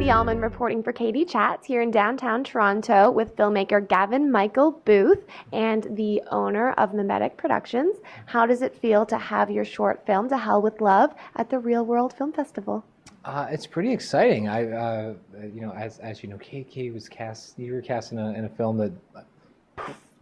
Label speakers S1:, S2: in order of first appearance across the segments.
S1: Katie Allman reporting for Katie Chats here in downtown Toronto with filmmaker Gavin Michael Booth and the owner of Mimetic Productions. How does it feel to have your short film, To Hell with Love, at the ReelWorld Film Festival?
S2: It's pretty exciting. As you know, Katie was cast. You were cast in a film that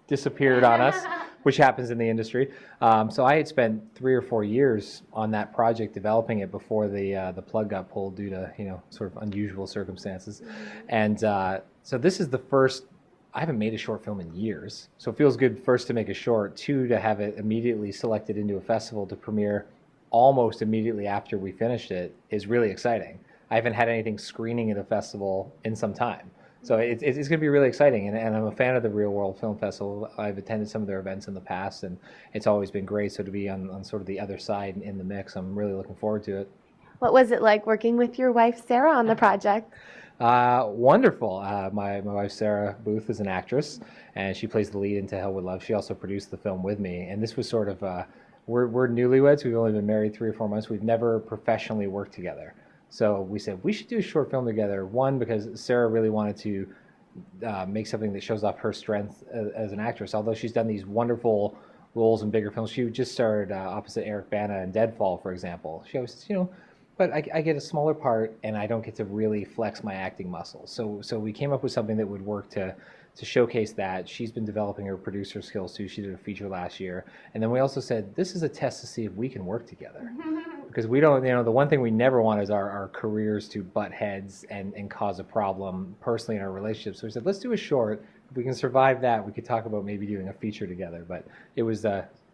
S2: disappeared on us, which happens in the industry. So I had spent 3 or 4 years on that project developing it before the plug got pulled due to sort of unusual circumstances. And so this is the first. I haven't made a short film in years, so it feels good first to make a short, 2 to have it immediately selected into a festival to premiere almost immediately after we finished it is really exciting. I haven't had anything screening at a festival in some time. So it's going to be really exciting, and I'm a fan of the ReelWorld Film Festival. I've attended some of their events in the past, and it's always been great. So to be on sort of the other side in the mix, I'm really looking forward to it.
S1: What was it like working with your wife, Sarah, on the project?
S2: Wonderful. My wife, Sarah Booth, is an actress, and she plays the lead in To Hell with Love. She also produced the film with me, and this was sort of, we're newlyweds. We've only been married 3 or 4 months. We've never professionally worked together. So we said we should do a short film together. One, because Sarah really wanted to make something that shows off her strength as an actress. Although she's done these wonderful roles in bigger films, she just starred opposite Eric Bana in Deadfall, for example. She always says, but I get a smaller part and I don't get to really flex my acting muscles. So we came up with something that would work to showcase that. She's been developing her producer skills too. She did a feature last year. And then we also said, this is a test to see if we can work together. Because we don't, the one thing we never want is our careers to butt heads and cause a problem personally in our relationship. So we said, let's do a short. If we can survive that, we could talk about maybe doing a feature together. But it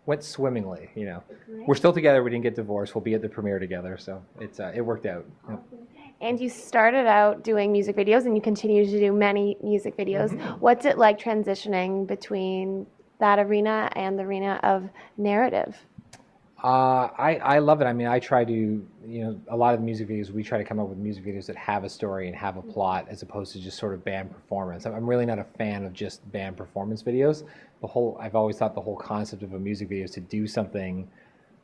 S2: went swimmingly, We're still together. We didn't get divorced. We'll be at the premiere together. So it worked out.
S1: Awesome. And you started out doing music videos, and you continue to do many music videos. What's it like transitioning between that arena and the arena of narrative?
S2: I love it. I mean, I try to, a lot of the music videos, we try to come up with music videos that have a story and have a plot as opposed to just sort of band performance. I'm really not a fan of just band performance videos. I've always thought the whole concept of a music video is to do something,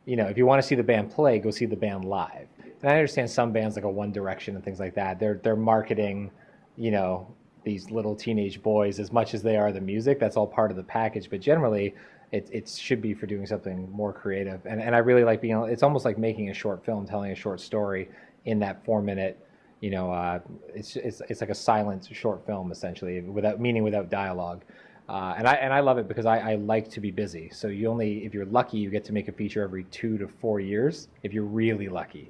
S2: if you want to see the band play, go see the band live. And I understand some bands like a One Direction and things like that, they're marketing, these little teenage boys as much as they are the music. That's all part of the package. But generally, it should be for doing something more creative. And I really like it's almost like making a short film, telling a short story in that 4-minute, it's like a silent short film essentially, without dialogue. And I love it because I like to be busy. So if you're lucky, you get to make a feature every 2 to 4 years if you're really lucky.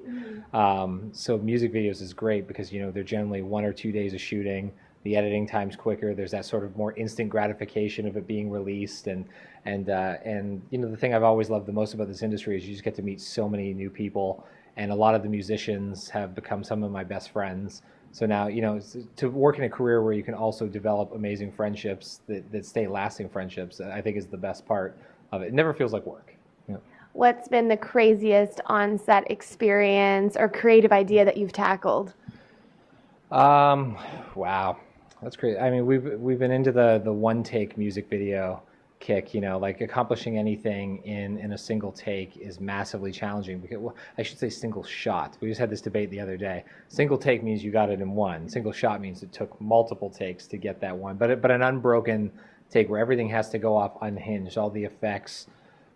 S2: So music videos is great because they're generally 1 or 2 days of shooting. The editing time's quicker. There's that sort of more instant gratification of it being released, and the thing I've always loved the most about this industry is you just get to meet so many new people, and a lot of the musicians have become some of my best friends. So now, to work in a career where you can also develop amazing friendships that stay lasting friendships, I think is the best part of it. It never feels like work.
S1: What's been the craziest on-set experience or creative idea that you've tackled?
S2: Wow. That's crazy. I mean, we've been into the one-take music video kick, like accomplishing anything in a single take is massively challenging because, I should say single shot. We just had this debate the other day. Single take means you got it in one. Single shot means it took multiple takes to get that one. But an unbroken take where everything has to go off unhinged, all the effects,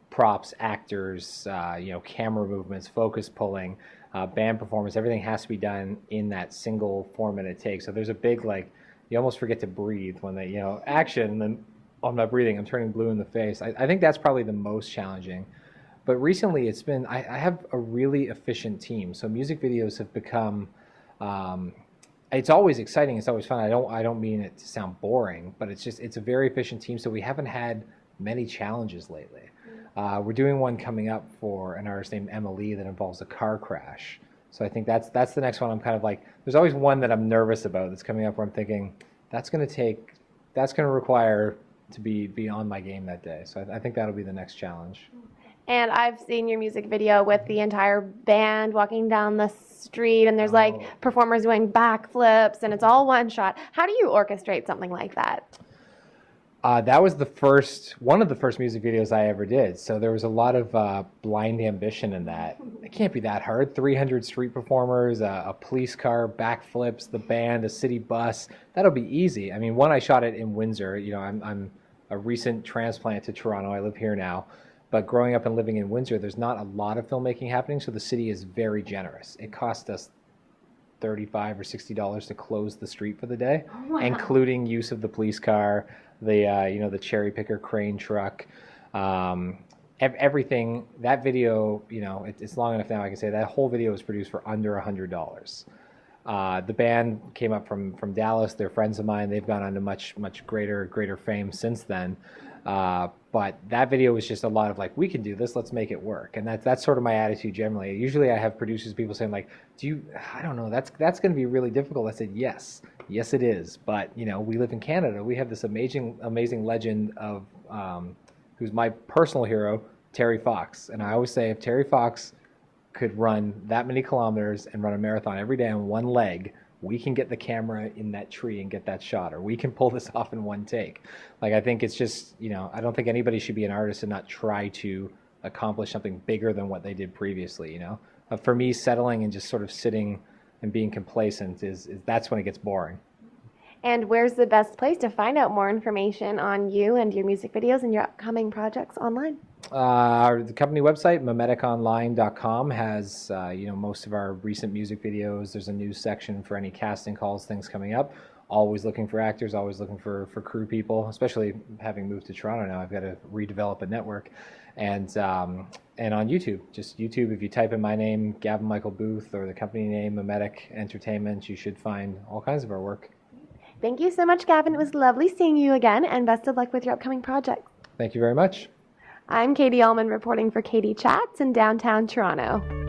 S2: props, actors, camera movements, focus pulling, band performance, everything has to be done in that single 4-minute take. So there's a big, you almost forget to breathe when they, action, and then I'm not breathing, I'm turning blue in the face. I think that's probably the most challenging. But recently it's been, I have a really efficient team. So music videos have become, it's always exciting, it's always fun. I don't mean it to sound boring, but it's a very efficient team. So we haven't had many challenges lately. We're doing one coming up for an artist named Emily that involves a car crash. So I think that's the next one. I'm kind of like, there's always one that I'm nervous about that's coming up where I'm thinking, that's going to require to be on my game that day. So I think that'll be the next challenge.
S1: And I've seen your music video with the entire band walking down the street, and there's performers doing backflips, and it's all one shot. How do you orchestrate something like that?
S2: That was one of the first music videos I ever did. So there was a lot of blind ambition in that. It can't be that hard. 300 street performers, a police car, backflips, the band, a city bus. That'll be easy. I mean, one, I shot it in Windsor. You know, I'm a recent transplant to Toronto. I live here now. But growing up and living in Windsor, there's not a lot of filmmaking happening. So the city is very generous. It cost us $35 or $60 to close the street for the day, wow, including use of the police car, the the cherry picker crane truck, everything. That video, it's long enough now I can say that whole video was produced for under $100. The band came up from Dallas. They're friends of mine. They've gone on to much greater fame since then. But that video was just a lot of like, we can do this, let's make it work. And that's sort of my attitude generally. Usually I have producers, people saying like, I don't know, that's going to be really difficult. I said, yes it is. But we live in Canada. We have this amazing legend of, who's my personal hero, Terry Fox. And I always say if Terry Fox could run that many kilometers and run a marathon every day on one leg, we can get the camera in that tree and get that shot, or we can pull this off in one take. Like, I think it's just, I don't think anybody should be an artist and not try to accomplish something bigger than what they did previously, For me, settling and just sort of sitting and being complacent that's when it gets boring.
S1: And where's the best place to find out more information on you and your music videos and your upcoming projects online?
S2: The company website, mimeticonline.com, has most of our recent music videos. There's a news section for any casting calls, things coming up. Always looking for actors, always looking for crew people, especially having moved to Toronto now. I've got to redevelop a network. And on YouTube, just YouTube, if you type in my name, Gavin Michael Booth, or the company name, Mimetic Entertainment, you should find all kinds of our work.
S1: Thank you so much, Gavin. It was lovely seeing you again, and best of luck with your upcoming projects.
S2: Thank you very much.
S1: I'm Katie Allman reporting for Katie Chats in downtown Toronto.